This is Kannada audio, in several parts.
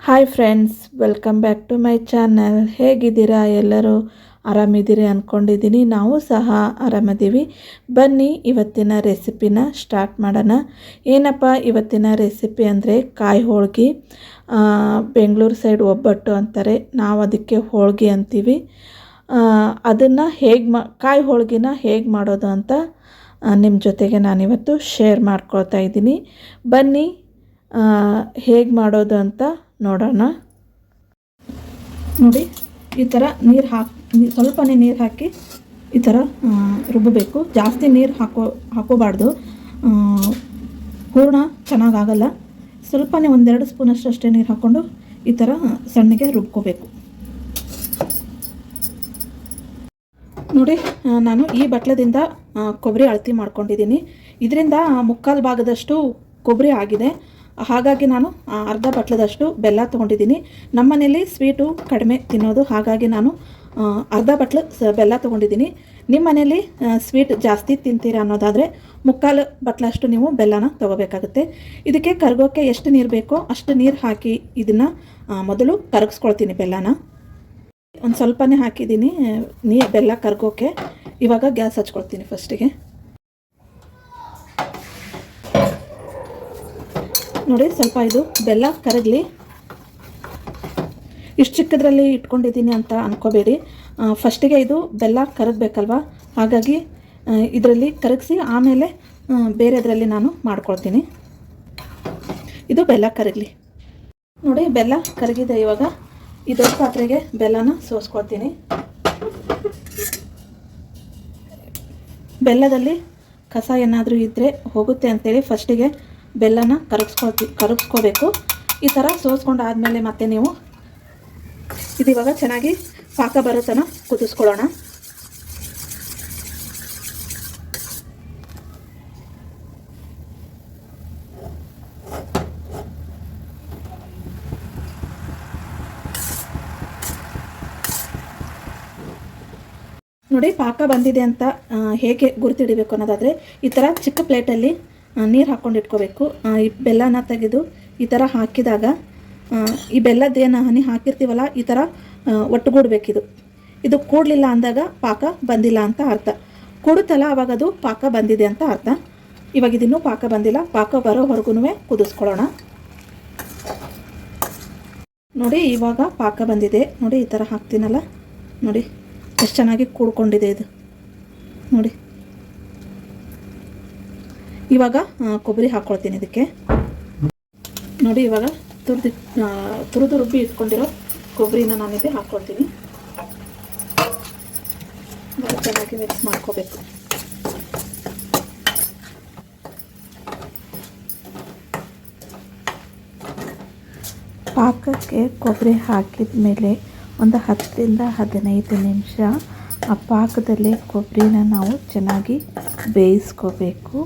Hi friends, welcome back to my channel. ಹೇಗಿದ್ದೀರಾ? ಎಲ್ಲರೂ ಆರಾಮಿದ್ದೀರಿ ಅಂದ್ಕೊಂಡಿದ್ದೀನಿ. ನಾವು ಸಹ ಆರಾಮಿದ್ದೀವಿ. ಬನ್ನಿ ಇವತ್ತಿನ ರೆಸಿಪಿನ ಸ್ಟಾರ್ಟ್ ಮಾಡೋಣ. ಏನಪ್ಪ ಇವತ್ತಿನ ರೆಸಿಪಿ ಅಂದರೆ ಕಾಯಿ ಹೋಳ್ಗೆ. ಬೆಂಗಳೂರು ಸೈಡ್ ಒಬ್ಬಟ್ಟು ಅಂತಾರೆ, ನಾವು ಅದಕ್ಕೆ ಹೋಳ್ಗೆ ಅಂತೀವಿ. ಅದನ್ನು ಕಾಯಿ ಹೋಳ್ಗೆನ ಹೇಗೆ ಮಾಡೋದು ಅಂತ ನಿಮ್ಮ ಜೊತೆಗೆ ನಾನಿವತ್ತು ಶೇರ್ ಮಾಡ್ಕೊಳ್ತಾ ಇದ್ದೀನಿ. ಬನ್ನಿ ಹೇಗೆ ಮಾಡೋದು ಅಂತ ನೋಡೋಣ. ನೋಡಿ, ಈ ಥರ ಸ್ವಲ್ಪನೇ ನೀರು ಹಾಕಿ ಈ ಥರ ರುಬ್ಬಬೇಕು. ಜಾಸ್ತಿ ನೀರು ಹಾಕೋಬಾರ್ದು, ಹೂರಣ ಚೆನ್ನಾಗಾಗಲ್ಲ. ಸ್ವಲ್ಪನೇ 1-2 ಸ್ಪೂನಷ್ಟು ಅಷ್ಟೇ ನೀರು ಹಾಕ್ಕೊಂಡು ಈ ಥರ ಸಣ್ಣಗೆ ರುಬ್ಕೋಬೇಕು. ನೋಡಿ, ನಾನು ಈ ಬಟ್ಲದಿಂದ ಕೊಬ್ಬರಿ ಅಳತೆ ಮಾಡ್ಕೊಂಡಿದ್ದೀನಿ. ಇದರಿಂದ 3/4 ಭಾಗದಷ್ಟು ಕೊಬ್ಬರಿ ಆಗಿದೆ. ಹಾಗಾಗಿ ನಾನು ಅರ್ಧ ಬಟ್ಲದಷ್ಟು ಬೆಲ್ಲ ತೊಗೊಂಡಿದ್ದೀನಿ. ನಮ್ಮ ಮನೇಲಿ ಸ್ವೀಟು ಕಡಿಮೆ ತಿನ್ನೋದು, ಹಾಗಾಗಿ ನಾನು ಅರ್ಧ ಬಟ್ಲು ಬೆಲ್ಲ ತೊಗೊಂಡಿದ್ದೀನಿ. ನಿಮ್ಮ ಮನೇಲಿ ಸ್ವೀಟ್ ಜಾಸ್ತಿ ತಿಂತೀರ ಅನ್ನೋದಾದರೆ 3/4 ಬಟ್ಲಷ್ಟು ನೀವು ಬೆಲ್ಲನ ತೊಗೋಬೇಕಾಗುತ್ತೆ. ಇದಕ್ಕೆ ಕರಗೋಕ್ಕೆ ಎಷ್ಟು ನೀರು ಬೇಕೋ ಅಷ್ಟು ನೀರು ಹಾಕಿ ಇದನ್ನು ಮೊದಲು ಕರಗಿಸ್ಕೊಳ್ತೀನಿ. ಬೆಲ್ಲನ ಒಂದು ಸ್ವಲ್ಪನೇ ಹಾಕಿದ್ದೀನಿ ಬೆಲ್ಲ ಕರಗೋಕ್ಕೆ. ಇವಾಗ ಗ್ಯಾಸ್ ಹಚ್ಕೊಳ್ತೀನಿ. ಫಸ್ಟಿಗೆ ನೋಡಿ, ಸ್ವಲ್ಪ ಇದು ಬೆಲ್ಲ ಕರಗಲಿ. ಇಷ್ಟು ಚಿಕ್ಕದ್ರಲ್ಲಿ ಇಟ್ಕೊಂಡಿದ್ದೀನಿ ಅಂತ ಅಂದ್ಕೋಬೇಡಿ. ಫಸ್ಟಿಗೆ ಇದು ಬೆಲ್ಲ ಕರಗಬೇಕಲ್ವ, ಹಾಗಾಗಿ ಇದರಲ್ಲಿ ಕರಗಿಸಿ ಆಮೇಲೆ ಬೇರೆದರಲ್ಲಿ ನಾನು ಮಾಡ್ಕೊಳ್ತೀನಿ. ಇದು ಬೆಲ್ಲ ಕರಗಲಿ. ನೋಡಿ, ಬೆಲ್ಲ ಕರಗಿದೆ. ಇವಾಗ ಈ ದೊಡ್ಡ ಪಾತ್ರೆಗೆ ಬೆಲ್ಲನ ಸೋಸ್ಕೊಳ್ತೀನಿ. ಬೆಲ್ಲದಲ್ಲಿ ಕಸ ಏನಾದರೂ ಇದ್ದರೆ ಹೋಗುತ್ತೆ ಅಂತೇಳಿ ಫಸ್ಟಿಗೆ ಬೆಲ್ಲನ ಕರಗಿಸ್ಕೋಬೇಕು. ಈ ಥರ ಸೋಸ್ಕೊಂಡಾದಮೇಲೆ ಮತ್ತೆ ನೀವು ಇವಾಗ ಚೆನ್ನಾಗಿ ಪಾಕ ಬರೋ ತನಕ ಕುದಿಸ್ಕೊಳ್ಳೋಣ. ನೋಡಿ, ಪಾಕ ಬಂದಿದೆ ಅಂತ ಹೇಗೆ ಗುರುತಿಡಬೇಕು ಅನ್ನೋದಾದರೆ ಈ ಥರ ಚಿಕ್ಕ ಪ್ಲೇಟಲ್ಲಿ ನೀರು ಹಾಕ್ಕೊಂಡು ಇಟ್ಕೋಬೇಕು. ಈ ಬೆಲ್ಲನ ತೆಗೆದು ಈ ಥರ ಹಾಕಿದಾಗ ಈ ಬೆಲ್ಲದ್ದೇನು ಹನಿ ಹಾಕಿರ್ತೀವಲ್ಲ, ಈ ಥರ ಒಟ್ಟುಗೂಡಬೇಕಿದು. ಇದು ಕೂಡಲಿಲ್ಲ ಅಂದಾಗ ಪಾಕ ಬಂದಿಲ್ಲ ಅಂತ ಅರ್ಥ. ಕೂಡುತ್ತಲ್ಲ ಆವಾಗ ಅದು ಪಾಕ ಬಂದಿದೆ ಅಂತ ಅರ್ಥ. ಇವಾಗ ಇದನ್ನೂ ಪಾಕ ಬಂದಿಲ್ಲ. ಪಾಕ ಬರೋವರೆಗೂ ಕುದಿಸ್ಕೊಳ್ಳೋಣ. ನೋಡಿ, ಇವಾಗ ಪಾಕ ಬಂದಿದೆ. ನೋಡಿ, ಈ ಥರ ಹಾಕ್ತೀನಲ್ಲ, ನೋಡಿ ಎಷ್ಟು ಚೆನ್ನಾಗಿ ಕೂಡ್ಕೊಂಡಿದೆ ಇದು. ನೋಡಿ, ಇವಾಗ ಕೊಬ್ಬರಿ ಹಾಕ್ಕೊಳ್ತೀನಿ ಇದಕ್ಕೆ. ನೋಡಿ, ಇವಾಗ ತುರಿದು ರುಬ್ಬಿ ಇಟ್ಕೊಂಡಿರೋ ಕೊಬ್ಬರಿನ ನಾನಿದೆ ಹಾಕ್ಕೊಳ್ತೀನಿ. ಚೆನ್ನಾಗಿ ಮಿಕ್ಸ್ ಮಾಡ್ಕೋಬೇಕು. ಪಾಕಕ್ಕೆ ಕೊಬ್ಬರಿ ಹಾಕಿದ ಮೇಲೆ ಒಂದು 10-15 ನಿಮಿಷ ಆ ಪಾಕದಲ್ಲಿ ಕೊಬ್ಬರಿನ ನಾವು ಚೆನ್ನಾಗಿ ಬೇಯಿಸ್ಕೋಬೇಕು.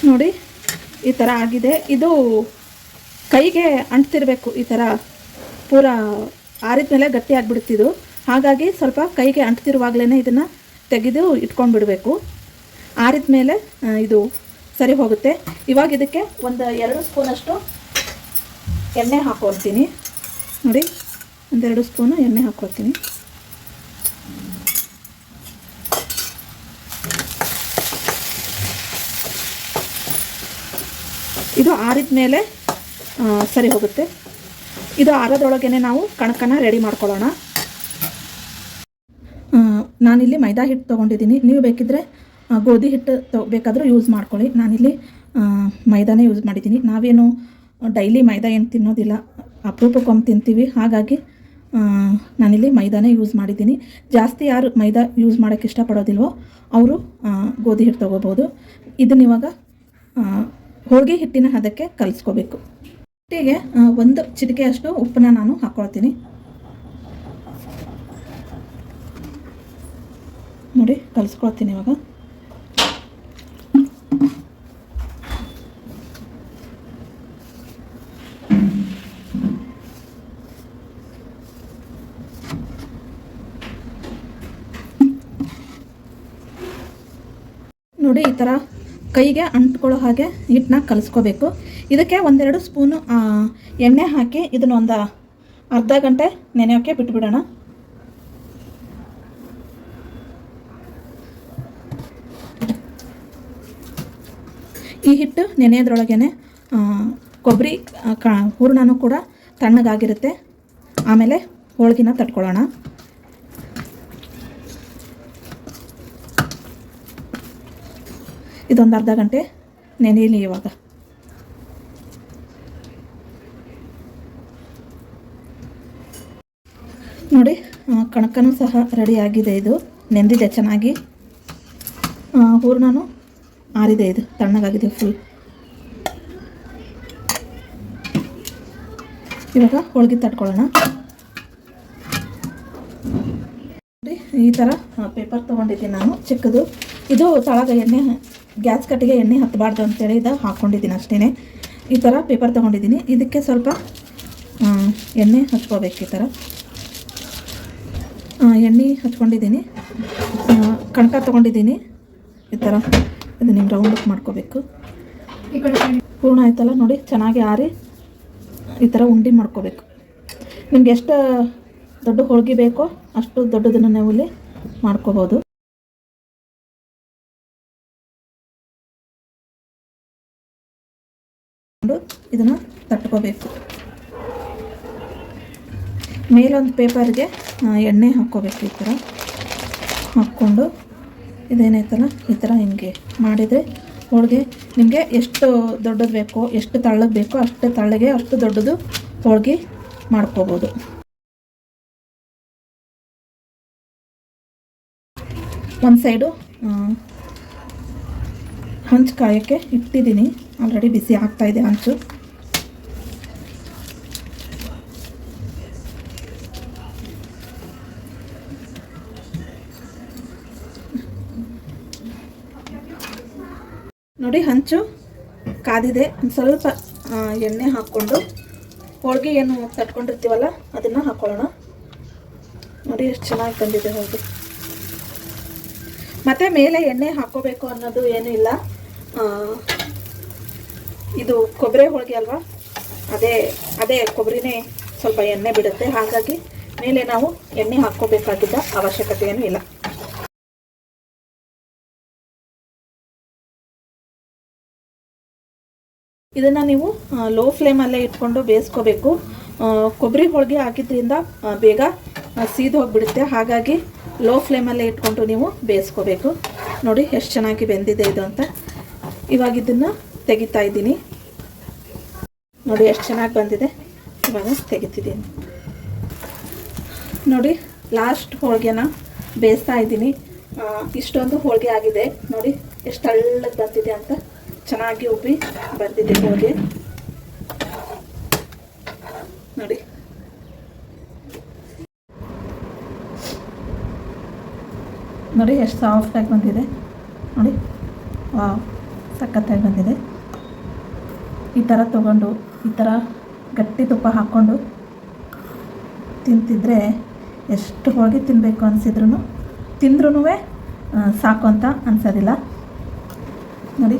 ನೋಡಿ, ಈ ಥರ ಆಗಿದೆ. ಇದು ಕೈಗೆ ಅಂಟ್ತಿರ್ಬೇಕು. ಈ ಥರ ಪೂರ ಆರಿದ ಮೇಲೆ ಗಟ್ಟಿ ಆಗಿಬಿಡ್ತಿದ್ದು, ಹಾಗಾಗಿ ಸ್ವಲ್ಪ ಕೈಗೆ ಅಂಟ್ತಿರುವಾಗಲೇ ಇದನ್ನು ತೆಗೆದು ಇಟ್ಕೊಂಡ್ಬಿಡಬೇಕು. ಆರಿದ ಮೇಲೆ ಇದು ಸರಿ ಹೋಗುತ್ತೆ. ಇವಾಗ ಇದಕ್ಕೆ 1-2 ಸ್ಪೂನಷ್ಟು ಎಣ್ಣೆ ಹಾಕ್ಕೊಳ್ತೀನಿ. ನೋಡಿ, 1-2 ಸ್ಪೂನು ಎಣ್ಣೆ ಹಾಕ್ಕೊಳ್ತೀನಿ. ಇದು ಆರಿದ ಮೇಲೆ ಸರಿ ಹೋಗುತ್ತೆ. ಇದು ಆರೋದ್ರೊಳಗೇ ನಾವು ಕಣಕನ ರೆಡಿ ಮಾಡ್ಕೊಳ್ಳೋಣ. ನಾನಿಲ್ಲಿ ಮೈದಾ ಹಿಟ್ಟು ತೊಗೊಂಡಿದ್ದೀನಿ. ನೀವು ಬೇಕಿದ್ದರೆ ಗೋಧಿ ಹಿಟ್ಟು ಬೇಕಾದರೂ ಯೂಸ್ ಮಾಡ್ಕೊಳ್ಳಿ. ನಾನಿಲ್ಲಿ ಮೈದಾನೇ ಯೂಸ್ ಮಾಡಿದ್ದೀನಿ. ನಾವೇನು ಡೈಲಿ ಮೈದಾ ಏನು ತಿನ್ನೋದಿಲ್ಲ, ಅಪರೂಪಕ್ಕೊಮ್ಮೆ ತಿಂತೀವಿ. ಹಾಗಾಗಿ ನಾನಿಲ್ಲಿ ಮೈದಾನೇ ಯೂಸ್ ಮಾಡಿದ್ದೀನಿ. ಜಾಸ್ತಿ ಯಾರು ಮೈದಾ ಯೂಸ್ ಮಾಡೋಕ್ಕೆ ಇಷ್ಟಪಡೋದಿಲ್ವೋ ಅವರು ಗೋಧಿ ಹಿಟ್ಟು ತೊಗೋಬೋದು. ಇದನ್ನ ಇವಾಗ ಹೋಳಿಗೆ ಹಿಟ್ಟಿನ ಹದಕ್ಕೆ ಕಲಿಸ್ಕೋಬೇಕು. ಹಿಟ್ಟಿಗೆ 1 ಚಿಟಿಕೆಯಷ್ಟು ಉಪ್ಪನ್ನ ನಾನು ಹಾಕ್ಕೊಳ್ತೀನಿ. ನೋಡಿ, ಕಲಿಸ್ಕೊಳ್ತೀನಿ ಇವಾಗ. ನೋಡಿ ಈ ಥರ ಕೈಗೆ ಅಂಟ್ಕೊಳ್ಳೋ ಹಾಗೆ ಹಿಟ್ಟನ್ನ ಕಲಿಸ್ಕೋಬೇಕು. ಇದಕ್ಕೆ 1-2 ಸ್ಪೂನು ಎಣ್ಣೆ ಹಾಕಿ ಇದನ್ನೊಂದು ಅರ್ಧ ಗಂಟೆ ನೆನೆಯೋಕ್ಕೆ ಬಿಟ್ಬಿಡೋಣ. ಈ ಹಿಟ್ಟು ನೆನೆಯೋದ್ರೊಳಗೇ ಕೊಬ್ಬರಿ ಹೂರಣನೂ ಕೂಡ ತಣ್ಣಗಾಗಿರುತ್ತೆ. ಆಮೇಲೆ ಹೋಳಿಗೆನ ತಟ್ಕೊಳ್ಳೋಣ. ಇದೊಂದು ಅರ್ಧ ಗಂಟೆ ನೆನೆಯಲಿ. ಇವಾಗ ನೋಡಿ ಕಣಕನೂ ಸಹ ರೆಡಿಯಾಗಿದೆ. ಇದು ನೆಂದಿದೆ ಚೆನ್ನಾಗಿ. ಹೂರಣನೂ ಆರಿದೆ, ಇದು ತಣ್ಣಗಾಗಿದೆ ಫುಲ್. ಇವಾಗ ಹೋಳಿಗೆ ತಟ್ಕೊಳ್ಳೋಣ. ಈ ಥರ ಪೇಪರ್ ತೊಗೊಂಡಿದ್ದೀನಿ ನಾನು, ಚಿಕ್ಕದು. ಇದು ತಳಗ ಎಣ್ಣೆ, ಗ್ಯಾಸ್ ಕಟ್ಟಿಗೆ ಎಣ್ಣೆ ಹತ್ತಬಾರ್ದು ಅಂತೇಳಿ ಇದು ಹಾಕ್ಕೊಂಡಿದ್ದೀನಿ ಅಷ್ಟೇ. ಈ ಥರ ಪೇಪರ್ ತೊಗೊಂಡಿದ್ದೀನಿ. ಇದಕ್ಕೆ ಸ್ವಲ್ಪ ಎಣ್ಣೆ ಹಚ್ಕೋಬೇಕು. ಈ ಥರ ಎಣ್ಣೆ ಹಚ್ಕೊಂಡಿದ್ದೀನಿ. ಕಣಕ ತೊಗೊಂಡಿದ್ದೀನಿ. ಈ ಥರ ಇದು ನಿಮ್ಗೆ ರೌಂಡ್ ಮಾಡ್ಕೋಬೇಕು. ಈ ಕಡೆ ಪೂರ್ಣ ಆಯ್ತಲ್ಲ ನೋಡಿ, ಚೆನ್ನಾಗಿ ಆರಿ ಈ ಥರ ಉಂಡೆ ಮಾಡ್ಕೋಬೇಕು. ನಿಮ್ಗೆ ಎಷ್ಟು ದೊಡ್ಡ ಹೋಳಿಗೆ ಬೇಕೋ ಅಷ್ಟು ದೊಡ್ಡದನ್ನು ನಾವು ಇಲ್ಲಿ ಮಾಡ್ಕೋಬೋದು. ಇದನ್ನು ತಟ್ಕೋಬೇಕು. ಮೇಲೊಂದು ಪೇಪರ್ಗೆ ಎಣ್ಣೆ ಹಾಕ್ಕೋಬೇಕು. ಈ ಥರ ಹಾಕ್ಕೊಂಡು ಇದೇನೈತಲ್ಲ ಈ ಥರ ಹಿಂಗೆ ಮಾಡಿದರೆ ಹೋಳಿಗೆ ನಿಮಗೆ ಎಷ್ಟು ದೊಡ್ಡದು ಬೇಕೋ, ಎಷ್ಟು ತಳ್ಳಗೆ ಬೇಕೋ ಅಷ್ಟು ತಳ್ಳಗೆ ಅಷ್ಟು ದೊಡ್ಡದು ಹೋಳಿಗೆ ಮಾಡ್ಕೋಬೋದು. ಒಂದು ಸೈಡು ಹಂಚು ಕಾಯೋಕ್ಕೆ ಇಟ್ಟಿದ್ದೀನಿ. ಆಲ್ರೆಡಿ ಬಿಸಿ ಆಗ್ತಾಯಿದೆ ಹಂಚು. ನೋಡಿ ಹಂಚು ಕಾದಿದೆ. ಒಂದು ಸ್ವಲ್ಪ ಎಣ್ಣೆ ಹಾಕ್ಕೊಂಡು ಹೋಳಿಗೆ ಏನು ತಟ್ಕೊಂಡಿರ್ತೀವಲ್ಲ ಅದನ್ನು ಹಾಕ್ಕೊಳ್ಳೋಣ. ನೋಡಿ ಎಷ್ಟು ಚೆನ್ನಾಗಿ ಬಂದಿದೆ ಹೋಳಿಗೆ. ಮತ್ತು ಮೇಲೆ ಎಣ್ಣೆ ಹಾಕ್ಕೋಬೇಕು ಅನ್ನೋದು ಏನೂ ಇಲ್ಲ. ಇದು ಕೊಬ್ಬರಿ ಹೋಳಿಗೆ ಅಲ್ವಾ, ಅದೇ ಕೊಬ್ಬರಿನೇ ಸ್ವಲ್ಪ ಎಣ್ಣೆ ಬಿಡುತ್ತೆ. ಹಾಗಾಗಿ ಮೇಲೆ ನಾವು ಎಣ್ಣೆ ಹಾಕ್ಕೋಬೇಕಾಗಿದ್ದ ಅವಶ್ಯಕತೆ ಏನೂ ಇಲ್ಲ. ಇದನ್ನು ನೀವು ಲೋ ಫ್ಲೇಮಲ್ಲೇ ಇಟ್ಕೊಂಡು ಬೇಯಿಸ್ಕೋಬೇಕು. ಕೊಬ್ಬರಿ ಹೋಳಿಗೆ ಹಾಕಿದ್ರಿಂದ ಬೇಗ ಸೀದು ಹೋಗಿಬಿಡುತ್ತೆ. ಹಾಗಾಗಿ ಲೋ ಫ್ಲೇಮಲ್ಲೇ ಇಟ್ಕೊಂಡು ನೀವು ಬೇಯಿಸ್ಕೋಬೇಕು. ನೋಡಿ ಎಷ್ಟು ಚೆನ್ನಾಗಿ ಬೆಂದಿದೆ ಇದು ಅಂತ. ಇವಾಗ ಇದನ್ನು ತೆಗಿತಾ ಇದ್ದೀನಿ. ನೋಡಿ ಎಷ್ಟು ಚೆನ್ನಾಗಿ ಬಂದಿದೆ. ಇವಾಗ ತೆಗಿತಿದ್ದೀನಿ. ನೋಡಿ ಲಾಸ್ಟ್ ಹೋಳಿಗೆನ ಬೇಯಿಸ್ತಾ ಇದ್ದೀನಿ. ಇಷ್ಟೊಂದು ಹೋಳಿಗೆ ಆಗಿದೆ. ನೋಡಿ ಎಷ್ಟು ಹಳ್ಳಗೆ ಬಂದಿದೆ ಅಂತ. ಚೆನ್ನಾಗಿ ಉಬ್ಬಿ ಬಂದಿದೆ ಹೋಳಿಗೆ. ನೋಡಿ ನೋಡಿ ಎಷ್ಟು ಸಾಫ್ಟಾಗಿ ಬಂದಿದೆ. ನೋಡಿ ವಾವ್, ಸಖತ್ತಾಗಿ ಬಂದಿದೆ. ಈ ಥರ ತೊಗೊಂಡು ಈ ಥರ ಗಟ್ಟಿ ತುಪ್ಪ ಹಾಕ್ಕೊಂಡು ತಿಂತಿದ್ರೆ ಎಷ್ಟು ಹೋಳಿಗೆ ತಿನ್ನಬೇಕು ಅನಿಸಿದ್ರೂ ತಿಂದ್ರೂ ಸಾಕು ಅಂತ ಅನಿಸೋದಿಲ್ಲ. ನೋಡಿ